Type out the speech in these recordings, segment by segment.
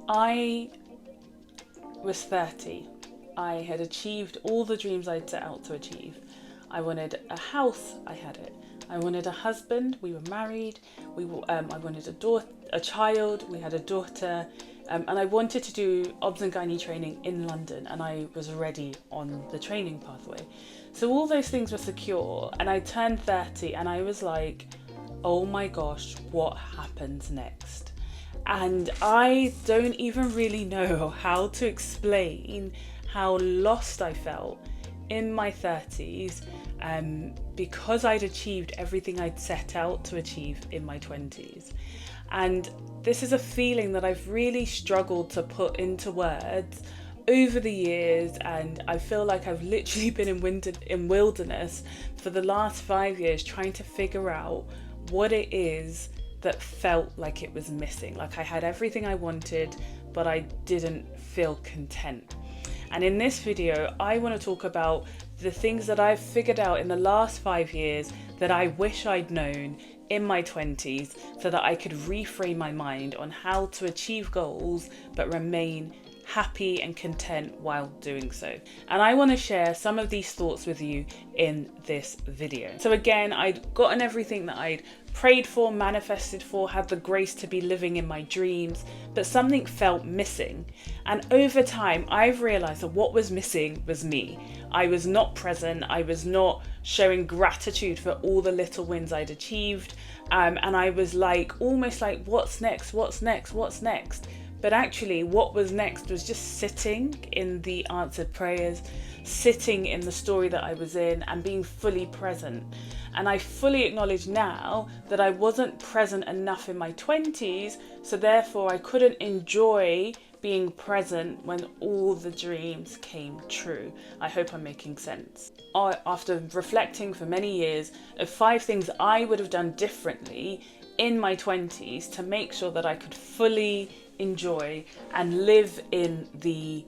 I was 30. I had achieved all the dreams I'd set out to achieve. I wanted a house, I had it. I wanted a husband, we were married. I wanted a child, we had a daughter. And I wanted to do obs and gynae training in London, and I was already on the training pathway. So all those things were secure, and I turned 30 and I was like, oh my gosh, what happens next? And I don't even really know how to explain how lost I felt in my 30s, because I'd achieved everything I'd set out to achieve in my 20s. And this is a feeling that I've really struggled to put into words over the years, and I feel like I've literally been in wilderness for the last 5 years trying to figure out what it is that felt like it was missing. Like I had everything I wanted, but I didn't feel content. And in this video, I want to talk about the things that I've figured out in the last 5 years that I wish I'd known in my 20s, so that I could reframe my mind on how to achieve goals but remain happy and content while doing so. And I want to share some of these thoughts with you in this video. So again, I'd gotten everything that I'd prayed for, manifested for, had the grace to be living in my dreams, but something felt missing. And over time, I've realized that what was missing was me. I was not present. I was not showing gratitude for all the little wins I'd achieved. And I was like, almost like, what's next? What's next? What's next? But actually what was next was just sitting in the answered prayers, sitting in the story that I was in and being fully present. And I fully acknowledge now that I wasn't present enough in my 20s, so therefore I couldn't enjoy being present when all the dreams came true. I hope I'm making sense. After reflecting for many years of 5 things I would have done differently in my 20s to make sure that I could fully enjoy and live in the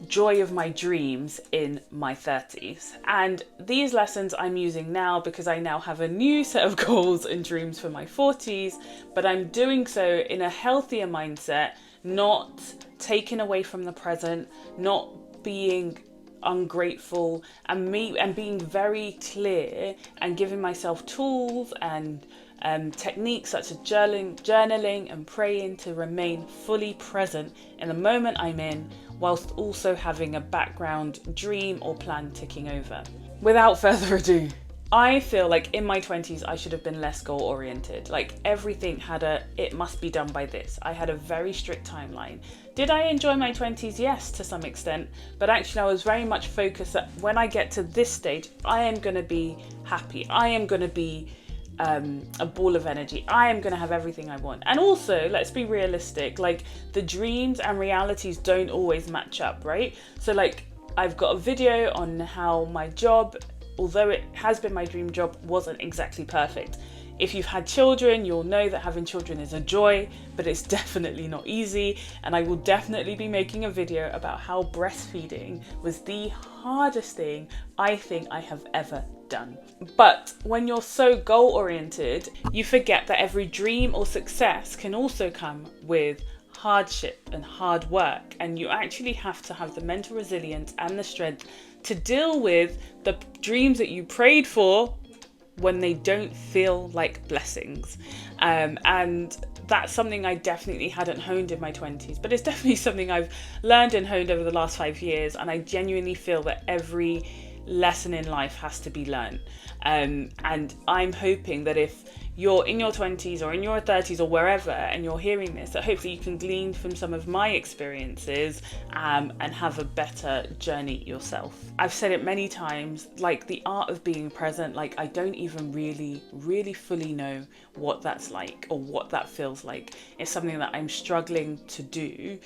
joy of my dreams in my 30s. And these lessons I'm using now because I now have a new set of goals and dreams for my 40s, but I'm doing so in a healthier mindset, not taken away from the present, not being ungrateful, and being very clear and giving myself tools and techniques such as journaling and praying to remain fully present in the moment I'm in, whilst also having a background dream or plan ticking over. Without further ado, I feel like in my 20s I should have been less goal oriented. Like everything had it must be done by this. I had a very strict timeline. Did I enjoy my 20s? Yes, to some extent, but actually I was very much focused that when I get to this stage, I am going to be happy. I am going to be a ball of energy. I am going to have everything I want. And also, let's be realistic, like the dreams and realities don't always match up, right? So like I've got a video on how my job, although it has been my dream job, wasn't exactly perfect. If you've had children, you'll know that having children is a joy, but it's definitely not easy. And I will definitely be making a video about how breastfeeding was the hardest thing I think I have ever done. But when you're so goal oriented, you forget that every dream or success can also come with hardship and hard work, and you actually have to have the mental resilience and the strength to deal with the dreams that you prayed for when they don't feel like blessings. And that's something I definitely hadn't honed in my 20s, but it's definitely something I've learned and honed over the last 5 years. And I genuinely feel that every lesson in life has to be learned. And I'm hoping that if you're in your 20s or in your 30s or wherever and you're hearing this, that hopefully you can glean from some of my experiences and have a better journey yourself. I've said it many times, like the art of being present, like I don't even really fully know what that's like or what that feels like. It's something that I'm struggling to do,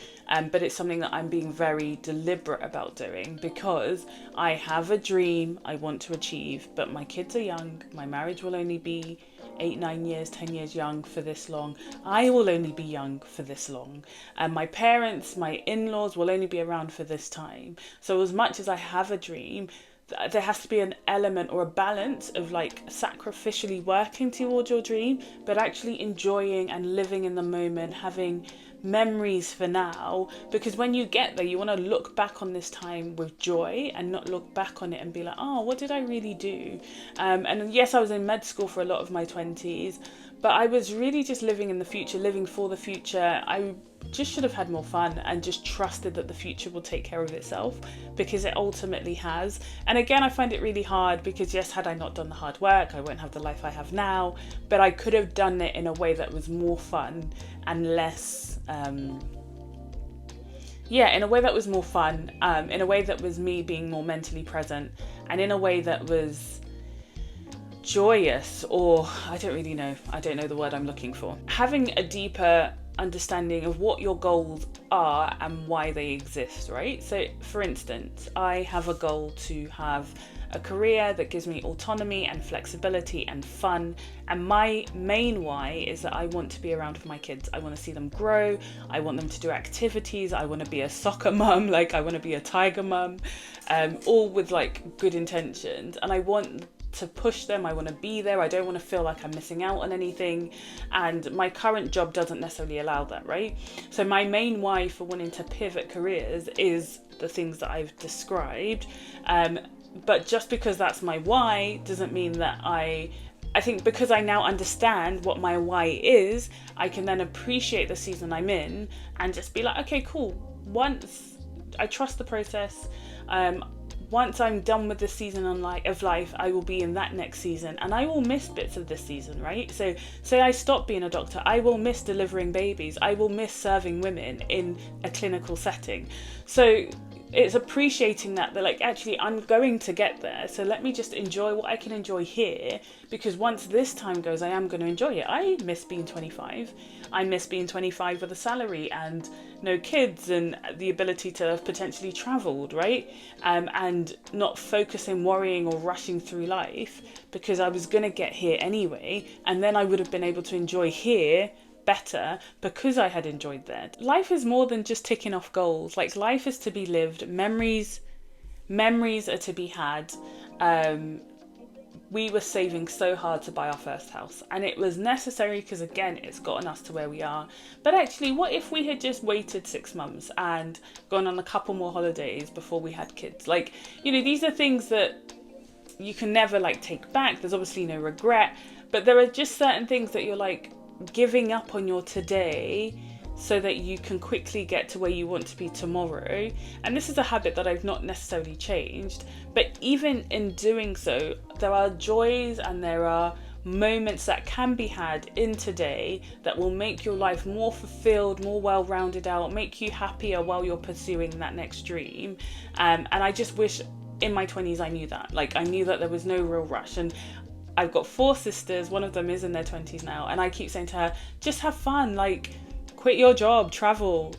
but it's something that I'm being very deliberate about doing because I have a dream I want to achieve, but my kids are young, my marriage will only be 8, 9 years, 10 years young for this long. I will only be young for this long. And my parents, my in-laws will only be around for this time. So as much as I have a dream, there has to be an element or a balance of like sacrificially working towards your dream, but actually enjoying and living in the moment, having memories for now, because when you get there, you want to look back on this time with joy and not look back on it and be like, oh, what did I really do? And yes, I was in med school for a lot of my 20s, but I was really just living in the future, living for the future. I just should have had more fun and just trusted that the future will take care of itself, because it ultimately has. And again, I find it really hard because yes, had I not done the hard work, I won't have the life I have now, but I could have done it in a way that was more fun and less in a way that was more fun, in a way that was me being more mentally present, and in a way that was joyous, or I don't know the word I'm looking for. Having a deeper understanding of what your goals are and why they exist, right? So for instance, I have a goal to have a career that gives me autonomy and flexibility and fun, and my main why is that I want to be around for my kids. I want to see them grow, I want them to do activities, I want to be a soccer mum, like I want to be a tiger mum, all with like good intentions, and I want to push them, I want to be there, I don't want to feel like I'm missing out on anything, and my current job doesn't necessarily allow that, right? So my main why for wanting to pivot careers is the things that I've described, but just because that's my why doesn't mean that I think because I now understand what my why is, I can then appreciate the season I'm in and just be like, okay, cool, once I trust the process, once I'm done with this season of life, I will be in that next season, and I will miss bits of this season, right? So say I stop being a doctor, I will miss delivering babies, I will miss serving women in a clinical setting. So it's appreciating that like, actually I'm going to get there, so let me just enjoy what I can enjoy here, because once this time goes, I am going to enjoy it. I miss being 25. I miss being 25 with a salary and no kids and the ability to have potentially travelled, right? And not focusing, worrying or rushing through life, because I was going to get here anyway, and then I would have been able to enjoy here better because I had enjoyed that. Life is more than just ticking off goals. Like, life is to be lived. Memories are to be had. We were saving so hard to buy our first house, and it was necessary because again, it's gotten us to where we are. But actually, what if we had just waited 6 months and gone on a couple more holidays before we had kids? Like, these are things that you can never like take back. There's obviously no regret, but there are just certain things that you're like giving up on your today so that you can quickly get to where you want to be tomorrow. And this is a habit that I've not necessarily changed, but even in doing so, there are joys and there are moments that can be had in today that will make your life more fulfilled, more well-rounded out, make you happier while you're pursuing that next dream. And I just wish in my 20s I knew that. Like, I knew that there was no real rush. And I've got 4 sisters, one of them is in their 20s now, and I keep saying to her, just have fun, like, quit your job, travel.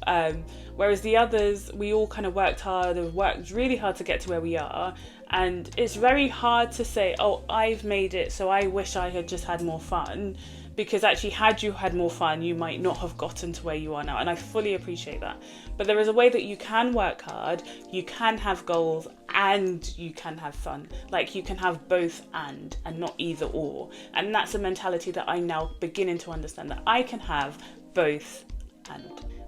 Whereas the others, we all kind of worked hard, have worked really hard to get to where we are. And it's very hard to say, oh, I've made it, so I wish I had just had more fun. Because actually, had you had more fun, you might not have gotten to where you are now. And I fully appreciate that. But there is a way that you can work hard, you can have goals, and you can have fun. Like, you can have both and not either or. And that's a mentality that I'm now beginning to understand, that I can have both and.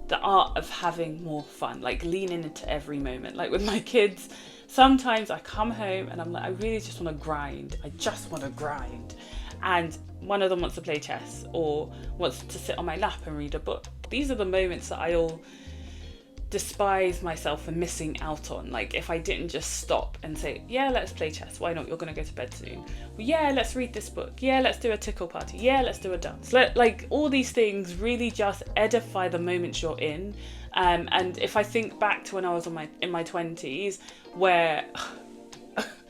The art of having more fun, like leaning into every moment. Like with my kids, sometimes I come home and I'm like, I really just want to grind. I just want to grind. And one of them wants to play chess or wants to sit on my lap and read a book. These are the moments that I'll despise myself for missing out on. Like, if I didn't just stop and say, yeah, let's play chess, why not, you're going to go to bed soon, well, yeah, let's read this book, yeah, let's do a tickle party, yeah, let's do a dance. Like, all these things really just edify the moments you're in. And if I think back to when I was in my 20s, where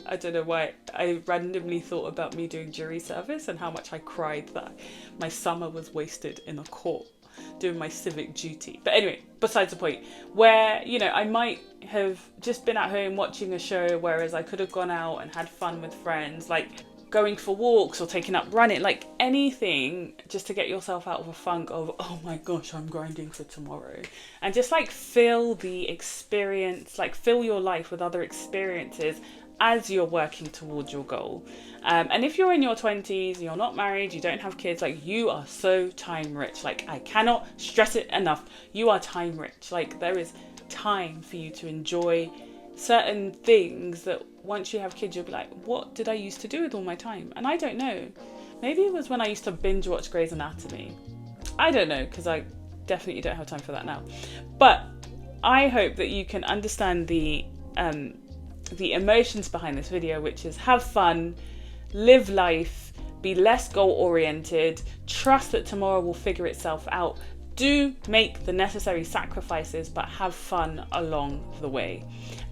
I don't know why I randomly thought about me doing jury service and how much I cried that my summer was wasted in a court doing my civic duty. But anyway, besides the point, where, I might have just been at home watching a show, whereas I could have gone out and had fun with friends, like going for walks or taking up running, like anything just to get yourself out of a funk of, oh my gosh, I'm grinding for tomorrow. And just like fill the experience, like fill your life with other experiences as you're working towards your goal. And if you're in your 20s, you're not married, you don't have kids, like, you are so time rich. Like, I cannot stress it enough. You are time rich. Like, there is time for you to enjoy certain things that once you have kids, you'll be like, what did I used to do with all my time? And I don't know. Maybe it was when I used to binge watch Grey's Anatomy. I don't know, because I definitely don't have time for that now. But I hope that you can understand the emotions behind this video, which is have fun, live life, be less goal oriented, trust that tomorrow will figure itself out. Do make the necessary sacrifices, but have fun along the way.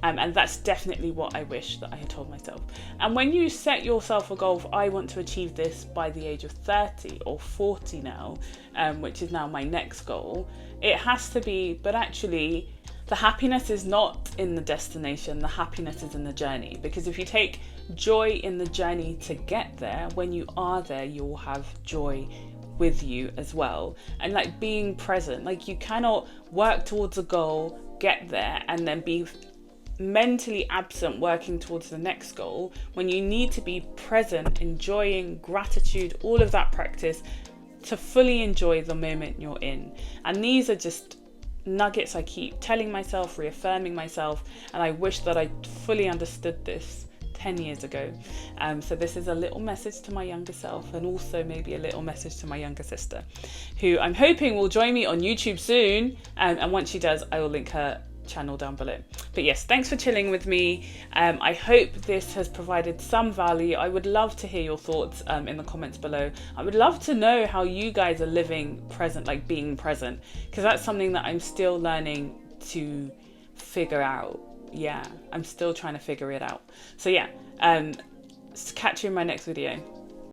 And that's definitely what I wish that I had told myself. And when you set yourself a goal of, I want to achieve this by the age of 30 or 40 now, which is now my next goal, it has to be, but actually the happiness is not in the destination, the happiness is in the journey. Because if you take joy in the journey to get there, when you are there, you will have joy with you as well. And like being present, like you cannot work towards a goal, get there, and then be mentally absent working towards the next goal, when you need to be present, enjoying gratitude, all of that practice to fully enjoy the moment you're in. And these are just nuggets I keep telling myself, reaffirming myself, and I wish that I fully understood this 10 years ago. So this is a little message to my younger self, and also maybe a little message to my younger sister, who I'm hoping will join me on YouTube soon, and once she does, I will link her channel down below. But yes, thanks for chilling with me. I hope this has provided some value. I would love to hear your thoughts in the comments below. I would love to know how you guys are living present, like being present, because that's something that I'm still learning to figure out. Yeah, I'm still trying to figure it out. So yeah, catch you in my next video.